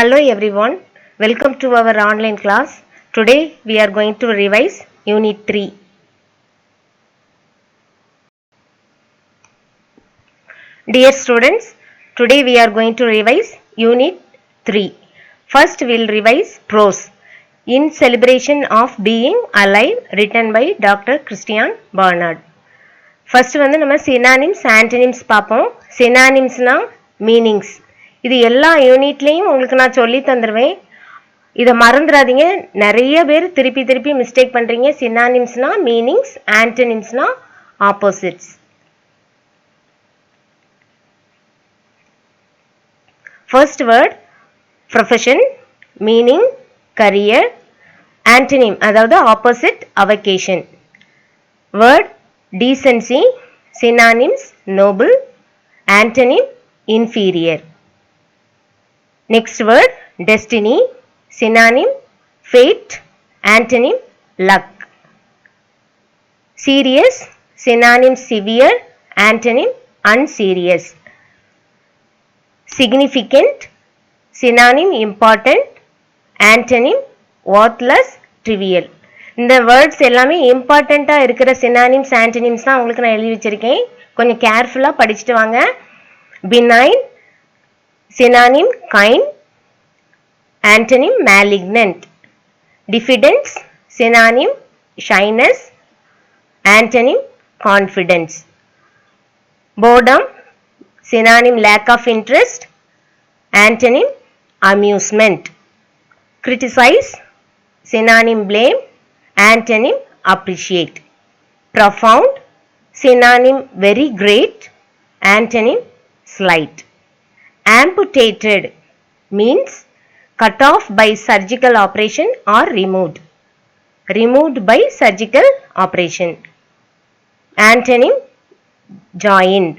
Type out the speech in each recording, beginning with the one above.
Hello everyone, welcome to our online class. Today we are going to revise Unit 3. Dear students, today we are going to revise Unit 3. First we will revise prose. In Celebration of Being Alive, written by Dr. Christian Barnard. First வந்து நம்ம synonyms, antonyms பார்ப்போம். Synonymsனா meanings. இது எல்லா யூனிட்லேயும் உங்களுக்கு நான் சொல்லி தந்துடுவேன். இதை மறந்துடாதீங்க. நிறைய பேர் திருப்பி மிஸ்டேக் பண்ணுறீங்க. சினானிம்ஸ்னா மீனிங்ஸ், ஆன்டனிம்ஸ்னா opposites. First word profession, meaning career, antonym அதாவது opposite avocation. Word decency, synonyms noble, antonym inferior. Next word destiny, synonym fate, antonym luck. Serious, synonym severe, antonym unserious. Significant, synonym important, antonym worthless, trivial. இந்த words எல்லாமே இம்பார்ட்டண்ட்டாக இருக்கிற synonyms antonyms தான் உங்களுக்கு நான் எழுதி வச்சுருக்கேன். கொஞ்சம் கேர்ஃபுல்லாக படிச்சுட்டு வாங்க. Benign, synonym kind, antonym malignant. Diffidence, synonym shyness, antonym confidence. Boredom, synonym lack of interest, antonym amusement. Criticize, synonym blame, antonym appreciate. Profound, synonym very great, antonym slight. Amputated means cut off by surgical operation or removed. Removed by surgical operation. Antonym joined.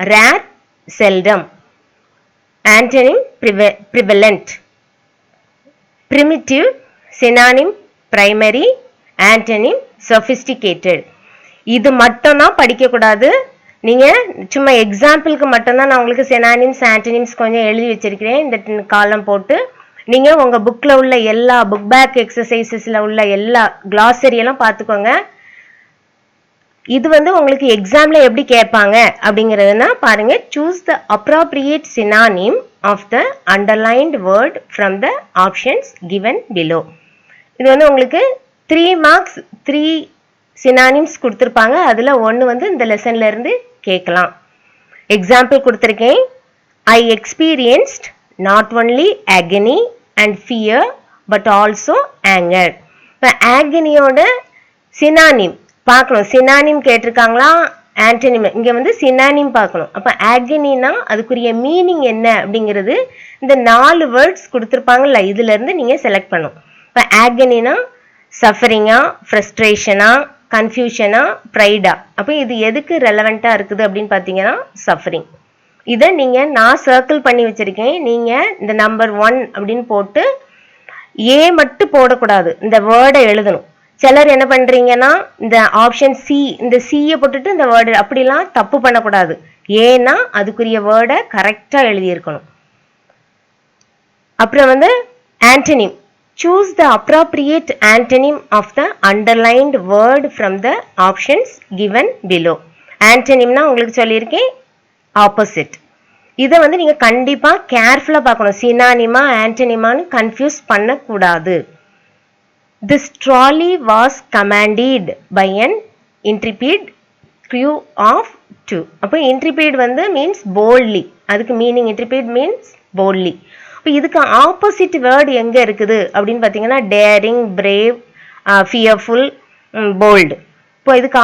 Rare, seldom. Antonym prevalent. Primitive, synonym primary, antonym sophisticated. இது மட்டும் தான் படிக்கக்கூடாது. நீங்கள் சும்மா எக்ஸாம்பிளுக்கு மட்டும்தான் நான் உங்களுக்கு சினானிம்ஸ் ஆன்டனிம்ஸ் கொஞ்சம் எழுதி வச்சிருக்கிறேன். இந்த காலம் போட்டு நீங்கள் உங்கள் புக்கில் உள்ள எல்லா புக் பேக் எக்ஸசைசஸில் உள்ள எல்லா கிளாசரியெல்லாம் பார்த்துக்கோங்க. இது வந்து உங்களுக்கு எக்ஸாமில் எப்படி கேட்பாங்க அப்படிங்கிறதுனா பாருங்கள். Choose the appropriate synonym of the underlined word from the options given below. இது வந்து உங்களுக்கு 3 marks 3 சினானிம்ஸ் கொடுத்துருப்பாங்க. அதில் ஒன்று வந்து இந்த லெசன்ல இருந்து கேட்கலாம். எக்ஸாம்பிள் கொடுத்துருக்கேன். I experienced not only agony and fear but also anger. இப்போ agonyயோட சினானிம் பார்க்கணும். சினானிம் கேட்டிருக்காங்களா ஆன்டனிம், இங்கே வந்து சினானிம் பார்க்கணும். அப்போ agonyனா அதுக்குரிய மீனிங் என்ன அப்படிங்கிறது இந்த 4 வேர்ட்ஸ் கொடுத்துருப்பாங்கல்ல, இதுலேருந்து நீங்கள் செலக்ட் பண்ணணும். இப்போ agonyனா சஃபரிங்கா, ஃப்ரஸ்ட்ரேஷனா, கன்ஃபியூஷனா, ப்ரைடா. அப்போ இது எதுக்கு ரெலவெண்ட்டாக இருக்குது அப்படின்னு பார்த்தீங்கன்னா சஃபரிங். இதை நான் சர்க்கிள் பண்ணி வச்சுருக்கேன். நீங்கள் இந்த நம்பர் 1 அப்படின்னு போட்டு ஏ மட்டும் போடக்கூடாது, இந்த வேர்டை எழுதணும். சிலர் என்ன பண்ணுறீங்கன்னா இந்த ஆப்ஷன் சி, இந்த சியை போட்டுட்டு இந்த வேர்டு, அப்படிலாம் தப்பு பண்ணக்கூடாது. ஏன்னா அதுக்குரிய வேர்டை கரெக்டாக எழுதியிருக்கணும். அப்புறம் வந்து antonym. Choose the appropriate antonym of the underlined word from the options given below. Antonymனா உங்களுக்கு சொல்லியிருக்கேன் ஆப்போசிட். இதை வந்து நீங்கள் கண்டிப்பாக கேர்ஃபுல்லாக பார்க்கணும். சினானிமா ஆன்டனிமான்னு கன்ஃபியூஸ் பண்ணக்கூடாது. This trolley was commanded by an intrepid crew of 2. அப்போ intrepid வந்து மீன்ஸ் boldly, அதுக்கு மீனிங் intrepid மீன்ஸ் boldly. இப்போ இதுக்கு ஆப்போசிட் வேர்டு எங்கே இருக்குது அப்படின்னு பார்த்தீங்கன்னா டேரிங், பிரேவ், ஃபியர்ஃபுல், போல்டு. இப்போ இதுக்கு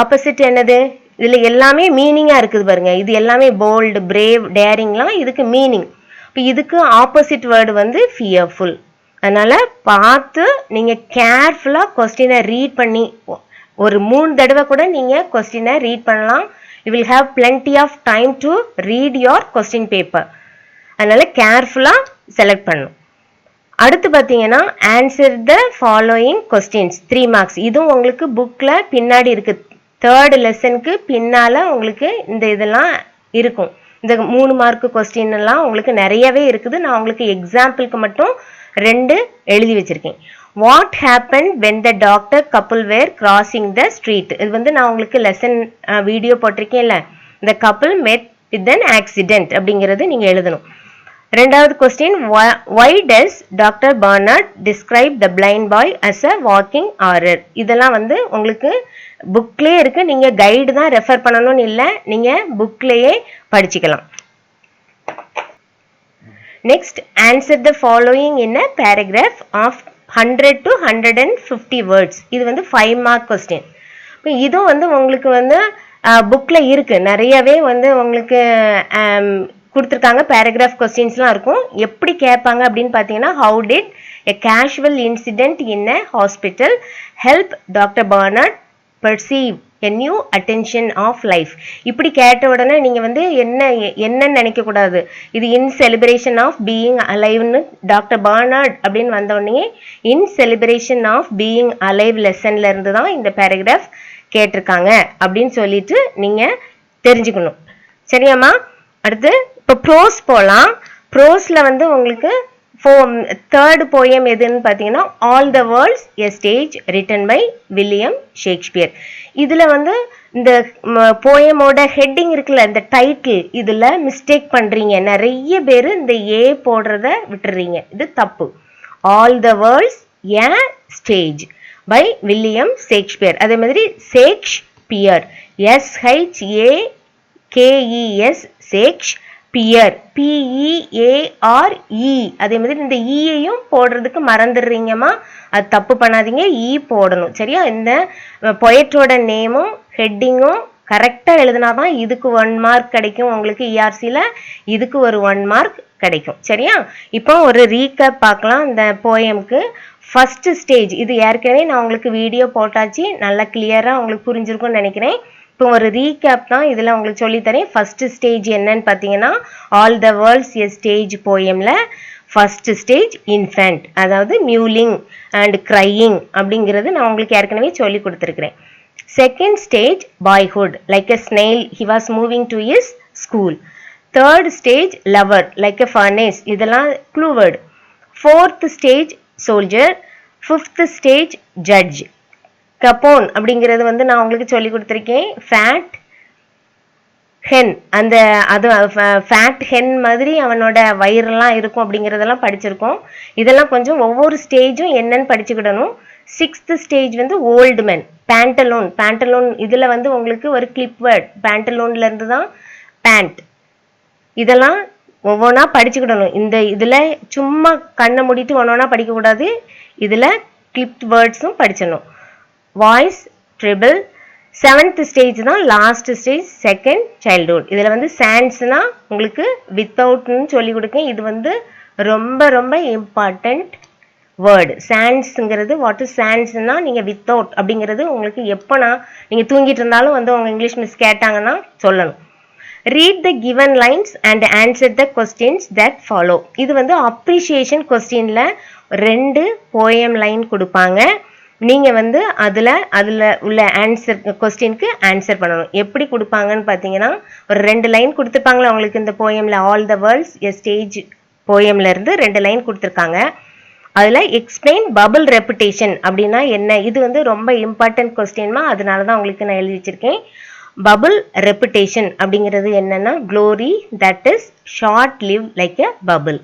ஆப்போசிட் என்னது? இதில் எல்லாமே மீனிங்காக இருக்குது பாருங்க. இது எல்லாமே போல்டு, பிரேவ், டேரிங்லாம் இதுக்கு மீனிங். இப்போ இதுக்கு ஆப்போசிட் வேர்டு வந்து ஃபியர்ஃபுல். அதனால் பார்த்து நீங்கள் கேர்ஃபுல்லாக கொஸ்டினை ரீட் பண்ணி ஒரு 3 தடவை கூட நீங்கள் கொஸ்டினை ரீட் பண்ணலாம். You will have plenty of time to read your question paper. அதனால கேர்ஃபுல்லாக செலக்ட் பண்ணணும். அடுத்து பார்த்தீங்கன்னா answer the following questions 3 marks. இதுவும் உங்களுக்கு புக்கில் பின்னாடி இருக்குது. 3rd லெசனுக்கு பின்னால் உங்களுக்கு இந்த இதெல்லாம் இருக்கும். இந்த 3 மார்க் கொஸ்டின் எல்லாம் உங்களுக்கு நிறையவே இருக்குது. நான் உங்களுக்கு எக்ஸாம்பிளுக்கு மட்டும் 2 எழுதி வச்சிருக்கேன். What happen when the doctor couple were crossing the street. இது வந்து நான் உங்களுக்கு லெசன் வீடியோ போட்டிருக்கேன்ல, இந்த கப்புள் மெட் வித் அன் ஆக்சிடென்ட் அப்படிங்கிறது நீங்க எழுதணும். ரெண்டாவது question, why does doctor Barnard describe the blind boy as a walking horror. இதெல்லாம் வந்து உங்களுக்கு புக்லயே இருக்கு, நீங்க கைடு தான் ரெஃபர் பண்ணணும்னு இல்லை, நீங்க புக்லயே படிச்சுக்கலாம். Next, answer the following in a paragraph of 100 to 150 words. இது வந்து 5 மார்க் கொஸ்டின். இதுவும் வந்து உங்களுக்கு வந்து புக்ல இருக்கு, நிறையவே வந்து உங்களுக்கு கொடுத்துருக்காங்க. பேராகிராஃப் கொஸ்டின்ஸ்லாம் இருக்கும். எப்படி கேட்பாங்க அப்படின்னு பார்த்தீங்கன்னா, how did a casual incident in a hospital help doctor Barnard perceive a new attention of life. இப்படி கேட்ட உடனே நீங்கள் வந்து என்னன்னு நினைக்கக்கூடாது, இது இன் செலிப்ரேஷன் ஆஃப் பீயிங் அலைவ்னு டாக்டர் பர்னார்ட் அப்படின்னு வந்த உடனே in celebration of being alive லெசன்ல இருந்து தான் இந்த பேராகிராஃப் கேட்டிருக்காங்க அப்படின்னு சொல்லிட்டு நீங்கள் தெரிஞ்சுக்கணும். சரியாம்மா? அடுத்து இப்போ ப்ரோஸ் போகலாம். ப்ரோஸில் வந்து உங்களுக்கு தேர்டு போயம் எதுன்னு பார்த்தீங்கன்னா, all the world's a stage written by William Shakespeare. இதில் வந்து இந்த போயமோட ஹெட்டிங் இருக்குல்ல, இந்த டைட்டில், இதில் மிஸ்டேக் பண்ணுறீங்க. நிறைய பேர் இந்த ஏ போடுறத விட்டுறீங்க, இது தப்பு. All the world's a stage by William Shakespeare. அதே மாதிரி Shakespeare, SHAKES, Shakespeare, PEARE. அதே மாதிரி இந்த ஈயையும் போடுறதுக்கு மறந்துடுறீங்கம்மா, அது தப்பு பண்ணாதீங்க, ஈ போடணும். சரியா? இந்த பொயட்டோட நேமும் ஹெட்டிங்கும் கரெக்டாக எழுதினாதான் இதுக்கு 1 மார்க் கிடைக்கும் உங்களுக்கு. ERCல இதுக்கு ஒரு 1 மார்க் கிடைக்கும். சரியா? இப்போ ஒரு ரீகேப் பார்க்கலாம் இந்த போயம்க்கு. ஃபர்ஸ்ட் ஸ்டேஜ், இது ஏற்கனவே நான் உங்களுக்கு வீடியோ போட்டாச்சு, நல்லா கிளியராக உங்களுக்கு புரிஞ்சிருக்கும்னு நினைக்கிறேன். இப்போ ஒரு ரீகேப் தான் இதில் உங்களுக்கு சொல்லித்தரேன். ஃபர்ஸ்ட் ஸ்டேஜ் என்னன்னு பார்த்தீங்கன்னா, all the world's a stage போயமில் ஃபர்ஸ்ட் ஸ்டேஜ் இன்ஃபென்ட், அதாவது மியூலிங் அண்ட் க்ரையிங் அப்படிங்கிறது நான் உங்களுக்கு ஏற்கனவே சொல்லி கொடுத்துருக்கிறேன். Second stage boyhood, like a snail he was moving to is school. Third stage lover, like a furnace, இதெல்லாம் clue word. Fourth stage soldier. Fifth stage judge. Capon அப்படிங்கிறது வந்து நான் உங்களுக்கு சொல்லி கொடுத்துருக்கேன். ஃபேட் ஹென், அந்த அது ஃபேட் ஹென் மாதிரி அவனோட வயிறெல்லாம் இருக்கும் அப்படிங்கிறதெல்லாம் படிச்சிருக்கோம். இதெல்லாம் கொஞ்சம் ஒவ்வொரு ஸ்டேஜும் என்னன்னு படிச்சுக்கிடணும். சிக்ஸ்த் ஸ்டேஜ் வந்து ஓல்டு மேன். பேண்டலோன், பேண்டலோன் இதில் வந்து உங்களுக்கு ஒரு கிளிப் வேர்ட், பேண்டலோன்ல இருந்து தான் பேண்ட். இதெல்லாம் ஒவ்வொன்றா படிச்சுக்கிடணும். இந்த இதில் சும்மா கண்ணை மூடிட்டு ஒன்றா படிக்கக்கூடாது, இதில் கிளிப் வேர்ட்ஸும் படிச்சிடணும். Voice treble. செவன்த் ஸ்டேஜ் தான் லாஸ்ட் ஸ்டேஜ், செகண்ட் சைல்ட்ஹுட். இதில் வந்து சான்ஸ்னா உங்களுக்கு வித்தவுட்னு சொல்லி கொடுக்கேன். இது வந்து ரொம்ப ரொம்ப இம்பார்ட்டண்ட் வேர்டு. சான்ஸுங்கிறது, வாட் இஸ் சான்ஸ்னா நீங்கள் வித்தவுட் அப்படிங்கிறது உங்களுக்கு எப்போனா நீங்கள் தூங்கிட்டு இருந்தாலும் வந்து உங்கள் இங்கிலீஷ் மிஸ் கேட்டாங்கன்னா சொல்லணும். Read the given lines and answer the questions that follow. இது வந்து அப்ரிஷியேஷன் கொஸ்டினில் 2 போயம் லைன் கொடுப்பாங்க. நீங்கள் வந்து அதில் உள்ள ஆன்சர் கொஸ்டினுக்கு ஆன்சர் பண்ணணும். எப்படி கொடுப்பாங்கன்னு பார்த்தீங்கன்னா, ஒரு 2 லைன் கொடுத்துருப்பாங்களா உங்களுக்கு இந்த போயமில். All the world's a stage போயம்ல இருந்து 2 லைன் கொடுத்துருக்காங்க. அதில் எக்ஸ்பிளைன் பபிள் ரெப்புடேஷன் அப்படின்னா என்ன, இது வந்து ரொம்ப இம்பார்ட்டன்ட் கொஸ்டின்மா, அதனால தான் உங்களுக்கு நான் எழுதி வச்சிருக்கேன். பபிள் ரெப்புடேஷன் அப்படிங்கிறது என்னன்னா, glory that is short live like a bubble.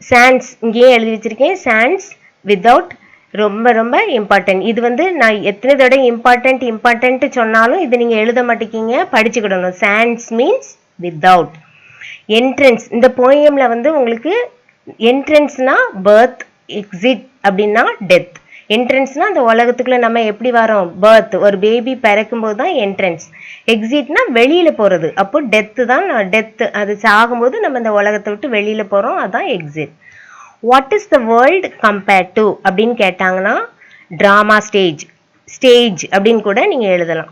Chance இங்கேயே எழுதி வச்சிருக்கேன். சான்ஸ் வித்தவுட் ரொம்ப ரொம்ப இம்பார்ட்டன்ட். இது வந்து நான் எத்தனை தடவை இம்பார்ட்டன்ட் சொன்னாலும் இது நீங்கள் எழுத மாட்டேங்கிங்க, படிச்சுக்கிடணும். Sans means without. என்ட்ரன்ஸ், இந்த போயம்ல வந்து உங்களுக்கு என்ட்ரன்ஸ்னா பர்த், எக்ஸிட் அப்படின்னா டெத். என்ட்ரன்ஸ்னா அந்த உலகத்துக்குள்ள நம்ம எப்படி வரோம், பர்த், ஒரு பேபி பிறக்கும்போது தான் என்ட்ரன்ஸ். எக்ஸிட்னா வெளியில போறது, அப்போ டெத்து தான். டெத்து அது சாகும்போது நம்ம இந்த உலகத்தை விட்டு வெளியில போறோம், அதுதான் exit. What is the world compared to அப்படின்னு கேட்டாங்கன்னா, டிராமா ஸ்டேஜ், ஸ்டேஜ் அப்படின்னு கூட நீங்க எழுதலாம்.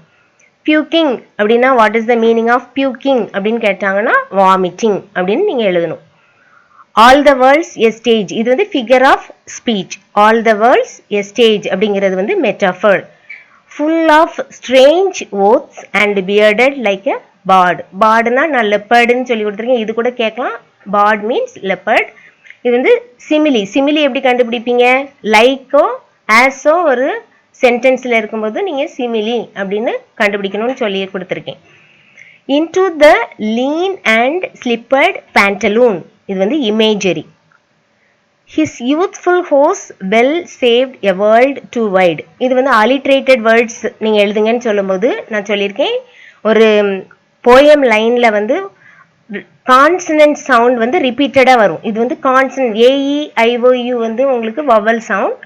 பியூக்கிங் அப்படின்னா what is the meaning of puking அப்படின்னு கேட்டாங்கன்னா, வாமிட்டிங் அப்படின்னு நீங்க எழுதணும். All the world's a stage, இது வந்து figure of speech. All the world's a stage அப்படிங்கிறது வந்து metaphor. full of strange oaths and bearded like a bard. Bardனா நான் leopardன்னு சொல்லி கொடுத்துருக்கேன். இது கூட கேட்கலாம். Bard means leopard. இது வந்து simile. Simile எப்படி கண்டுபிடிப்பீங்க? லைக்கோ ஆஸோ ஒரு சென்டென்ஸ்ல இருக்கும்போது நீங்க simile அப்படின்னு கண்டுபிடிக்கணும்னு சொல்லி கொடுத்துருக்கேன். Into the lean and slippered pantaloon. இது வந்து imagery. His youthful horse well saved a world too wide. இது வந்து alliterated words நீங்க எழுதுங்கன்னு சொல்லும்போது நான் சொல்லியிருக்கேன் ஒரு போயம் லைன்ல வந்து கான்சனன்ட் சவுண்ட் வந்து ரிப்பீட்டடா வரும். இது வந்து கான்சனன்ட் AEIOU வந்து உங்களுக்கு வவல் சவுண்ட்.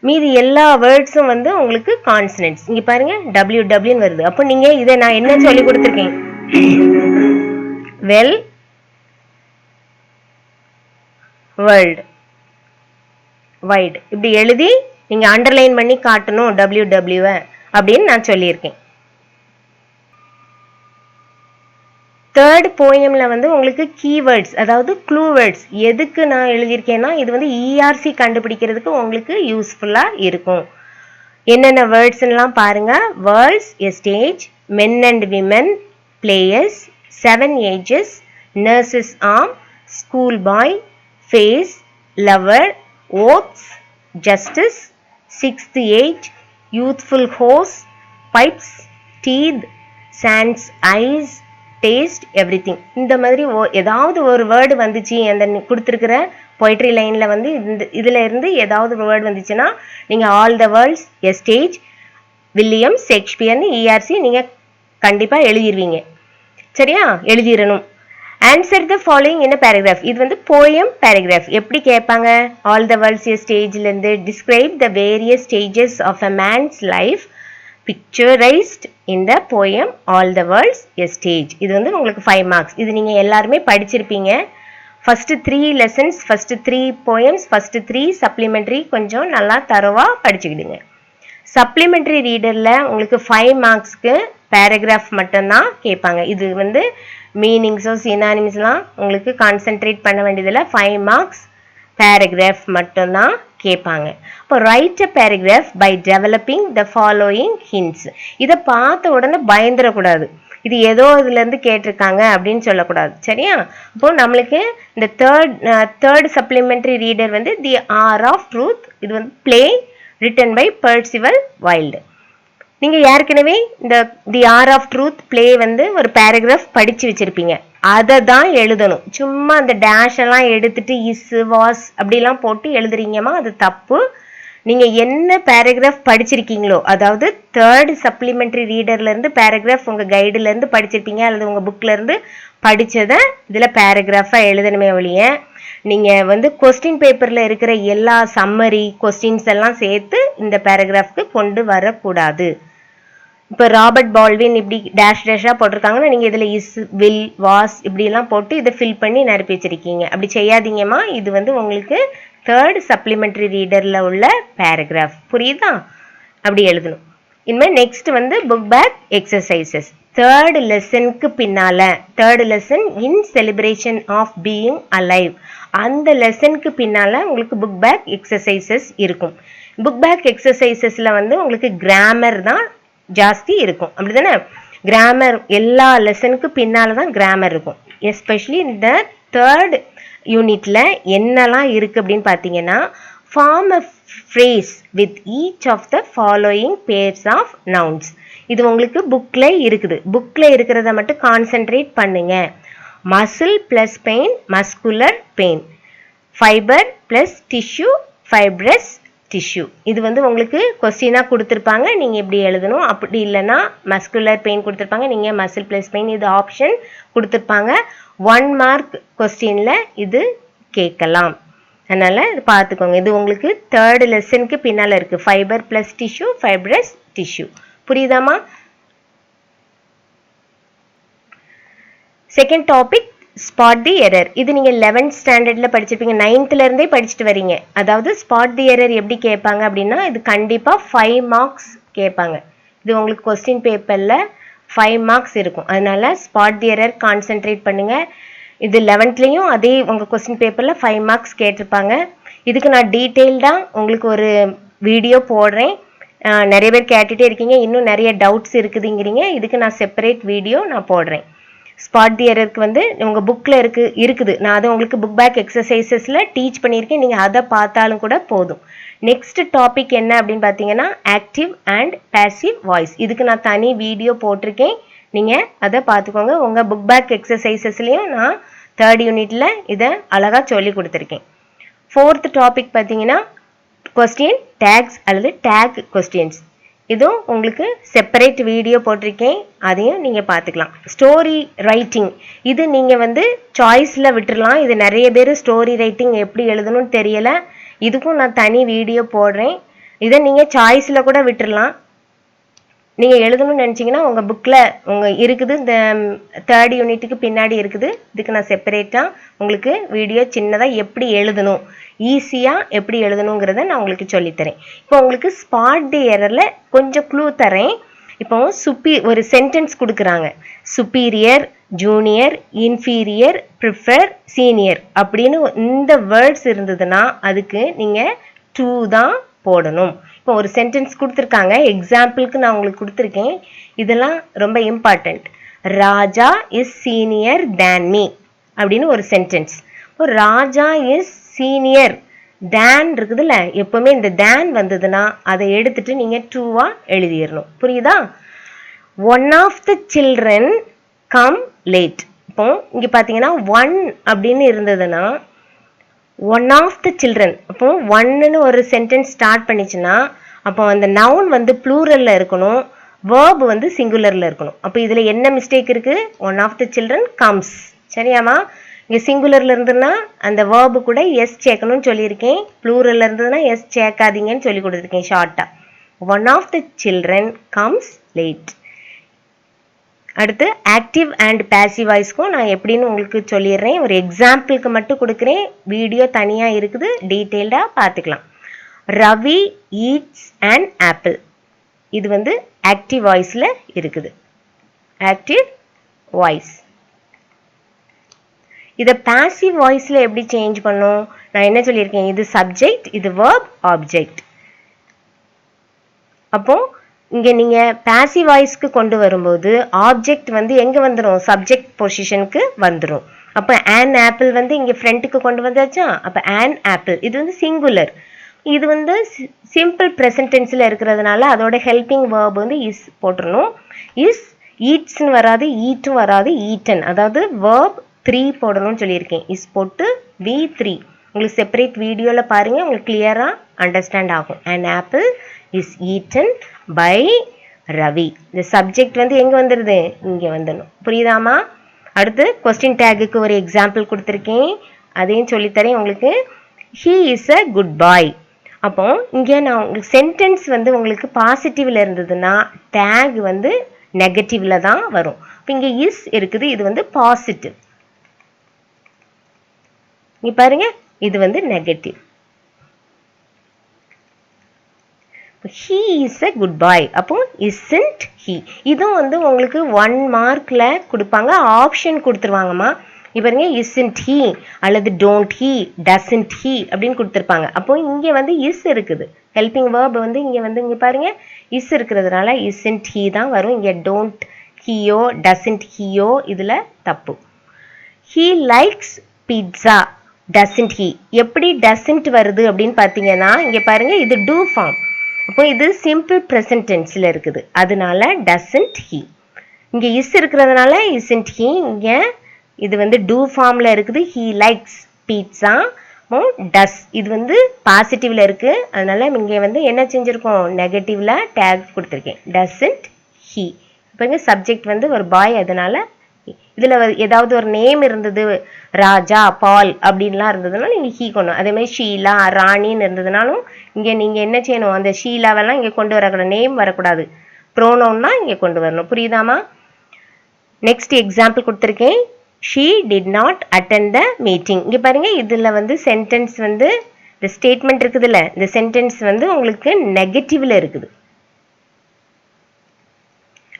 மீதி எல்லா வேர்ட்ஸும் வந்து உங்களுக்கு கான்சனன்ட்ஸ். இங்க பாருங்க WW வருது. அப்போ நீங்க இதை நான் என்ன சொல்லி கொடுத்துருக்கேன்? வெல் வேர்ல்ட் வைட் இப்படி எழுதி நீங்க அண்டர்லைன் பண்ணி காட்டணும் WW அப்படின்னு நான் சொல்லியிருக்கேன். தேர்ட் போயம்ல வந்து உங்களுக்கு கீவேர்ட்ஸ் அதாவது க்ளூ வேர்ட்ஸ் எதுக்கு நான் எழுதியிருக்கேன்னா இது வந்து ERC கண்டுபிடிக்கிறதுக்கு உங்களுக்கு யூஸ்ஃபுல்லா இருக்கும். என்னென்ன வேர்ட்ஸ்லாம் பாருங்க. World's, a stage, men and women, players, 7 ages, nurse's arm, school boy, face, lover, oaths, justice, 6th age, youthful horse, pipes, teeth, sands, eyes, taste, everything. இந்த மாதிரி ஏதாவது ஒரு வேர்டு வந்துச்சு அந்த கொடுத்துருக்கிற பொய்ட்ரி லைன்ல வந்து இதுல இருந்து ஏதாவது ஒரு வேர்டு வந்துச்சுன்னா நீங்க all the world's, a stage, William ஷேக்ஸ்பியர்னு ERC நீங்க கண்டிப்பா எழுதிடுவீங்க. சரியா? எழுதிடணும். Answer the following in paragraph. இது வந்து போயம் பேராகிராஃப். எப்படி கேட்பாங்க? ஆல் த வேர்ல்ட்ஸ் எ ஸ்டேஜ்ல இருந்து describe the various stages of a man's life picturised in the poem all the world's a stage. இது வந்து உங்களுக்கு 5 மார்க்ஸ். இது நீங்க எல்லாருமே படிச்சிருப்பீங்க. First 3 lessons, first 3 poems, first 3 supplementary கொஞ்சம் நல்லா தரவா படிச்சுக்கிடுங்க. சப்ளிமெண்ட்ரி ரீடர்ல உங்களுக்கு 5 மார்க்ஸ்க்கு பேராகிராஃப் மட்டும்தான் கேட்பாங்க. இது வந்து மீனிங்ஸோ சினானிம்ஸ்லாம் உங்களுக்கு கான்சென்ட்ரேட் பண்ண வேண்டியதில்லை. 5 மார்க்ஸ் பேராகிராஃப் மட்டும்தான் கேட்பாங்க. இப்போ write a paragraph by developing the following hints. இதை பார்த்த உடனே பயந்துடக்கூடாது. இது ஏதோ இதுல இருந்து கேட்டிருக்காங்க அப்படின்னு சொல்லக்கூடாது. சரியா? இப்போ நம்மளுக்கு இந்த தேர்ட் சப்ளிமெண்ட்ரி ரீடர் வந்து தி ஆர் ஆஃப் ட்ரூத். இது வந்து play written by Percival Wilde. நீங்க ஏற்கனவே இந்த the hour of truth play வந்து ஒரு பேராகிராஃப் படிச்சு வச்சிருப்பீங்க. அதை தான் எழுதணும். சும்மா அந்த டேஷ் எல்லாம் எடுத்துட்டு இஸ் வாஸ் அப்படிலாம் போட்டு எழுதுறீங்கம்மா, அது தப்பு. நீங்க என்ன பேராகிராஃப் படிச்சிருக்கீங்களோ, அதாவது தேர்ட் சப்ளிமெண்ட்ரி ரீடர்ல இருந்து பேராகிராஃப் உங்க கைடுல இருந்து படிச்சிருப்பீங்க அல்லது உங்க புக்ல இருந்து படிச்சதை இதுல பேராகிராஃபா எழுதணுமே ஒழிய நீங்க வந்து கொஸ்டின் பேப்பர்ல இருக்கிற எல்லா சம்மரி கொஸ்டின்ஸ் எல்லாம் சேர்த்து இந்த பேராகிராஃப்க்கு கொண்டு வரக்கூடாது. இப்போ ராபர்ட் பால்வின் இப்படி டேஷ் டேஷா போட்டிருக்காங்கன்னா நீங்க இதுல இஸ், வில், வாஸ் இப்படி எல்லாம் போட்டு இதை ஃபில் பண்ணி நிரப்பி வச்சிருக்கீங்க. அப்படி செய்யாதீங்கம்மா. இது வந்து உங்களுக்கு தேர்ட் சப்ளிமெண்ட்ரி ரீடர்ல உள்ள பேராகிராஃப். புரியுதா? அப்படி எழுதணும். இனிமேல் நெக்ஸ்ட் வந்து புக் பேக் எக்ஸசைசஸ். தேர்ட் லெசனுக்கு பின்னால third lesson in celebration of being alive அந்த லெசனுக்கு பின்னால உங்களுக்கு புக் பேக் எக்ஸசைசஸ் இருக்கும். புக் பேக் எக்ஸசைசஸ்ல வந்து உங்களுக்கு கிராமர் தான் ஜாஸ்தி இருக்கும். அப்படிதானே? கிராமர் எல்லா லெசனுக்கு பின்னால தான் கிராமர் இருக்கும். எஸ்பெஷலி இந்த தேர்ட் யூனிட்ல என்னெல்லாம் இருக்கு அப்படின்னு பார்த்தீங்கன்னா form a phrase with each of the following pairs of nouns. இது உங்களுக்கு புக்ல இருக்குது. புக்ல இருக்கிறத மட்டும் கான்சென்ட்ரேட் பண்ணுங்க. Muscle plus pain, muscular pain. Fibre plus tissue, fibrous tissue. இது வந்து உங்களுக்கு கொஸ்டினா கொடுத்துருப்பாங்க. நீங்க இப்படி எழுதணும். அப்படி இல்லைன்னா மஸ்குலர் பெயின் கொடுத்துருப்பாங்க, நீங்க மசில் பிளஸ் பெயின் இது ஆப்ஷன் கொடுத்துருப்பாங்க. 1 மார்க் கொஸ்டின்ல இது கேட்கலாம். அதனால இது பார்த்துக்கோங்க. இது உங்களுக்கு தேர்ட் லெசனுக்கு பின்னால இருக்கு. Fibre plus tissue, fibrous tissue. புரியுதாமா? Second topic spot the error. இது நீங்க 11th ஸ்டாண்டர்ட்ல படிச்சிருப்பீங்க. 9th இருந்தே படிச்சுட்டு வரீங்க. அதாவது ஸ்பாட் தி எரர் எப்படி கேட்பாங்க அப்படின்னா இது கண்டிப்பா 5 மார்க்ஸ் கேட்பாங்க. இது உங்களுக்கு கொஸ்டின் பேப்பர்ல 5 மார்க்ஸ் இருக்கும். அதனால ஸ்பாட் தி எரர் கான்சென்ட்ரேட் பண்ணுங்க. இது 11th அதே உங்க கொஸ்டின் பேப்பர்ல 5 மார்க்ஸ் கேட்டிருப்பாங்க. இதுக்கு நான் டீட்டெயில்டா உங்களுக்கு ஒரு வீடியோ போடுறேன். நிறைய பேர் கேட்டுட்டே இருக்கீங்க, இன்னும் நிறைய டவுட்ஸ் இருக்குதுங்கிறீங்க. இதுக்கு நான் செப்பரேட் வீடியோ நான் போடுறேன். ஸ்பாட் தி எரருக்கு வந்து உங்கள் புக்கில் இருக்குது. நான் அதை உங்களுக்கு புக் பேக் எக்ஸசைசஸில் டீச் பண்ணியிருக்கேன். நீங்கள் அதை பார்த்தாலும் கூட போதும். நெக்ஸ்ட் டாபிக் என்ன அப்படின்னு பார்த்தீங்கன்னா ஆக்டிவ் அண்ட் பேசிவ் வாய்ஸ். இதுக்கு நான் தனி வீடியோ போட்டிருக்கேன். நீங்கள் அதை பார்த்துக்கோங்க. உங்கள் புக் பேக் எக்ஸசைசஸ்லேயும் நான் 3rd யூனிட்டில் இதை அழகாக சொல்லி கொடுத்துருக்கேன். 4th டாபிக் பார்த்தீங்கன்னா கொஸ்டின் டேக்ஸ் அல்லது டேக் கொஸ்டின்ஸ். இதுவும் உங்களுக்கு செப்பரேட் வீடியோ போட்டிருக்கேன், அதையும் நீங்கள் பார்த்துக்கலாம். ஸ்டோரி ரைட்டிங் இது நீங்கள் வந்து சாய்ஸில் விட்டுடலாம். இது நிறைய பேர் ஸ்டோரி ரைட்டிங் எப்படி எழுதணும்னு தெரியலை. இதுக்கும் நான் தனி வீடியோ போடுறேன். இதை நீங்கள் சாய்ஸில் கூட விட்டுடலாம். நீங்கள் எழுதணும்னு நினச்சிங்கன்னா உங்கள் புக்கில் இருக்குது, இந்த 3rd யூனிட்டுக்கு பின்னாடி இருக்குது. இதுக்கு நான் செப்பரேட்டாக உங்களுக்கு வீடியோ சின்னதாக எப்படி எழுதணும், ஈஸியாக எப்படி எழுதணுங்கிறத நான் உங்களுக்கு சொல்லித்தரேன். இப்போ உங்களுக்கு ஸ்பாட் தி எரரில் கொஞ்சம் க்ளூ தரேன். இப்போ ஒரு சென்டென்ஸ் கொடுக்குறாங்க. Superior, junior, inferior, prefer, senior அப்படின்னு இந்த வேர்ட்ஸ் இருந்ததுன்னா அதுக்கு நீங்கள் 2 தான் போடணும். இப்போ ஒரு சென்டென்ஸ் கொடுத்துருக்காங்க, எக்ஸாம்பிளுக்கு நான் உங்களுக்கு கொடுத்துருக்கேன். இதெல்லாம் ரொம்ப important. Raja is senior than me அப்படின்னு ஒரு சென்டென்ஸ். இப்போ ராஜா இஸ் சீனியர், தேன் இருக்குதுல்ல, எப்பவுமே இந்த தேன் வந்ததுன்னா அதை எடுத்துட்டு நீங்க 2வா எழுதிடணும். புரியுதா? One of the children come late. இப்போ இங்க பாத்தீங்கன்னா 1 அப்படின்னு இருந்ததுன்னா ஒன் ஆஃப் த சில்ட்ரன், அப்போ 1ன்னு ஒரு சென்டென்ஸ் ஸ்டார்ட் பண்ணிச்சுன்னா அப்போ அந்த நவுன் வந்து ப்ளூரல்ல இருக்கணும், வேர்ப் வந்து சிங்குலர்ல இருக்கணும். அப்போ இதுல என்ன மிஸ்டேக் இருக்கு? One of the children comes. சரியாமா? இங்க சிங்குலர்ல இருந்ததுன்னா அந்த வேர்பு கூட எஸ் சேர்க்கணும்னு சொல்லியிருக்கேன். ப்ளூரல்ல இருந்ததுன்னா எஸ் சேர்க்காதீங்கன்னு சொல்லி கொடுத்துருக்கேன் ஷார்ட்டா. One of the children comes late. அடுத்து ஆக்டிவ் அண்ட் பேசிவ் வாய்ஸ்க்கும் நான் எப்படின்னு உங்களுக்கு சொல்லிடுறேன். ஒரு எக்ஸாம்பிளுக்கு மட்டும் கொடுக்குறேன், வீடியோ தனியாக இருக்குது, டீட்டெயில்டாக பார்த்துக்கலாம். Ravi eats and apple. இது வந்து ஆக்டிவ் வாய்ஸில் இருக்குது. Active voice. இதை பேசிவ் வாய்ஸில் எப்படி சேஞ்ச் பண்ணும்? நான் என்ன சொல்லியிருக்கேன், இது சப்ஜெக்ட், இது வேர்ப், ஆப்ஜெக்ட். அப்போ இங்கே நீங்கள் பேசிவ் வாய்ஸ்க்கு கொண்டு வரும்போது ஆப்ஜெக்ட் வந்து எங்கே வந்துடும்? சப்ஜெக்ட் பொசிஷனுக்கு வந்துடும். அப்போ ஆன் ஆப்பிள் வந்து இங்கே ஃப்ரண்ட்டுக்கு கொண்டு வந்தாச்சா? அப்போ ஆன் ஆப்பிள் இது வந்து சிங்குலர். இது வந்து சிம்பிள் ப்ரெசன்ட் டென்ஸில் இருக்கிறதுனால அதோட ஹெல்பிங் வேர்ப் வந்து இஸ் போட்டுடணும். இஸ், ஈட்ஸ்னு வராது, ஈட்டும் வராது, ஈட்டன். அதாவது வேர்ப் 3 போடணும்னு சொல்லியிருக்கேன். இஸ் போட்டு V3. உங்களுக்கு செப்பரேட் வீடியோவில் பாருங்கள், உங்களுக்கு கிளியராக அண்டர்ஸ்டாண்ட் ஆகும். And apple is eaten by Ravi. இந்த சப்ஜெக்ட் வந்து எங்கே வந்துடுது? இங்கே வந்துடணும். புரியுதாமா? அடுத்து கொஸ்டின் டேகுக்கு ஒரு எக்ஸாம்பிள் கொடுத்துருக்கேன், அதையும் சொல்லித்தரேன் உங்களுக்கு. ஹீ இஸ் அ குட் பாய். அப்போ இங்கே நான் உங்களுக்கு சென்டென்ஸ் வந்து உங்களுக்கு பாசிட்டிவ்ல இருந்ததுன்னா டேக் வந்து நெகட்டிவ்ல தான் வரும். இப்போ இங்கே இஸ் இருக்குது, இது வந்து பாசிட்டிவ். நீ பாருங்க, இது வந்து negative. he is a good boy. அப்போ isn't he. இதுவும் வந்து உங்களுக்கு 1 மார்க்ல கொடுப்பாங்க, ஆப்ஷன் கொடுத்துருவாங்கம்மா. பாருங்க, isn't he அல்லது don't he, doesn't he அப்படின்னு கொடுத்துருப்பாங்க. அப்போ இங்கே வந்து இஸ் இருக்குது, ஹெல்பிங் வேர்ப் வந்து இங்கே பாருங்க இஸ் இருக்கிறதுனால isn't he தான் வரும். இங்கே don't heயோ doesn't heயோ இதில் தப்பு. he likes pizza, doesn't he. எப்படி doesn't வருது அப்படின்னு பார்த்தீங்கன்னா இங்கே பாருங்க, இது do form. அப்போ இது சிம்பிள் ப்ரெசன்ட் டென்ஸில் இருக்குது, அதனால doesn't he. இங்கே இஸ் இருக்கிறதுனால isn't he. இங்கே இது வந்து do ஃபார்மில் இருக்குது, he likes pizza. டஸ் இது வந்து பாசிட்டிவ்ல இருக்கு, அதனால இங்கே வந்து என்ன செஞ்சுருக்கோம், நெகட்டிவ்ல டேக் கொடுத்துருக்கேன், doesn't he. இப்போ இங்கே சப்ஜெக்ட் வந்து ஒரு பாய், அதனால இதில் ஏதாவது ஒரு நேம் இருந்தது, ராஜா, பால் அப்படின்லாம் இருந்ததுன்னா நீங்கள் ஹீ கொண்டு. அதே மாதிரி ஷீலா, ராணின்னு இருந்ததுனாலும் இங்கே நீங்கள் என்ன செய்யணும், அந்த ஷீலாவெல்லாம் இங்கே கொண்டு வரக்கூடாது, நேம் வரக்கூடாது, ப்ரோனவுன்னா இங்கே கொண்டு வரணும். புரியுதாமா? நெக்ஸ்ட் எக்ஸாம்பிள் கொடுத்துருக்கேன். She did not attend the meeting. இங்கே பாருங்க, இதில் வந்து சென்டென்ஸ் வந்து இந்த ஸ்டேட்மெண்ட் இருக்குதுல்ல, இந்த சென்டென்ஸ் வந்து உங்களுக்கு நெகட்டிவ்ல இருக்குது.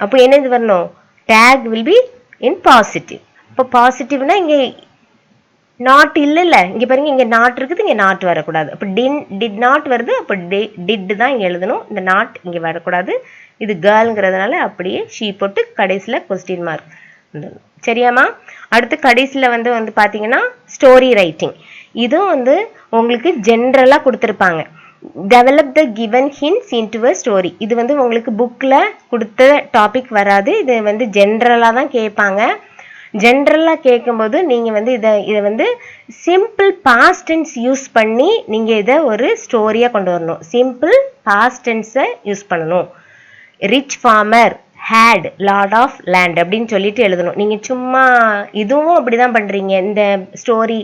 அப்போ என்ன இது வரணும், take will be in positive. இப்போ பாசிட்டிவ்னா இங்கே நாட் இல்ல இங்க பாருங்க, இங்க நாட் இருக்குது, இங்க நாட் வரக்கூடாது. அப்ப டிட் நாட் வருது, அப்ப டிட் தான் இங்க எழுதணும். இந்த நாட் இங்க வரக்கூடாது. இது கேர்ள்ங்கிறதுனால அப்படியே ஷீ போட்டு கடைசியில கொஸ்டின் மார்க். சரியாமா? அடுத்து கடைசியில வந்து பாத்தீங்கன்னா ஸ்டோரி ரைட்டிங். இதுவும் வந்து உங்களுக்கு ஜென்ரலா கொடுத்துருப்பாங்க. Develop the given hints into a story. இது வந்து உங்களுக்கு புக்ல கொடுத்த டாபிக் வராது. இது வந்து ஜென்ரலா தான் கேட்பாங்க. ஜென்ரலா கேட்கும்போது நீங்க வந்து இதை வந்து சிம்பிள் பாஸ்ட் டென்ஸ் யூஸ் பண்ணி நீங்க இதை ஒரு ஸ்டோரியா கொண்டு வரணும். சிம்பிள் பாஸ்ட் டென்ஸை யூஸ் பண்ணணும். Rich farmer had lot of land அப்படின்னு சொல்லிட்டு எழுதணும். நீங்க சும்மா இதுவும் அப்படிதான் பண்றீங்க. இந்த story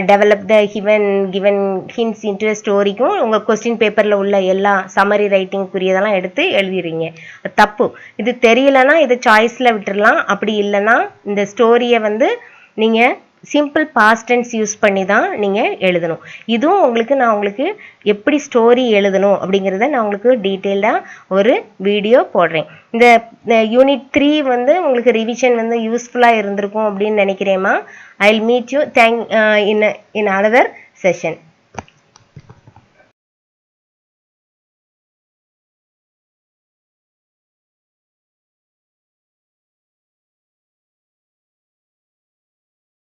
develop the given hints into ஸ்டோரிக்கும் உங்க கொஸ்டின் பேப்பர்ல உள்ள எல்லா சம்மரி ரைட்டிங்குரியதெல்லாம் எடுத்து எழுதிடுறீங்க. தப்பு. இது தெரியலன்னா இதை சாய்ஸ்ல விட்டுடலாம். அப்படி இல்லைன்னா இந்த ஸ்டோரியை வந்து நீங்க சிம்பிள் பாஸ்ட் டென்ஸ் யூஸ் பண்ணி தான் நீங்கள் எழுதணும். இதுவும் நான் உங்களுக்கு எப்படி ஸ்டோரி எழுதணும் அப்படிங்கிறத நான் உங்களுக்கு டீட்டெயிலாக ஒரு வீடியோ போடுறேன். இந்த யூனிட் 3 வந்து உங்களுக்கு ரிவிஷன் வந்து யூஸ்ஃபுல்லாக இருந்திருக்கும் அப்படின்னு நினைக்கிறேம்மா. I will meet you in another session.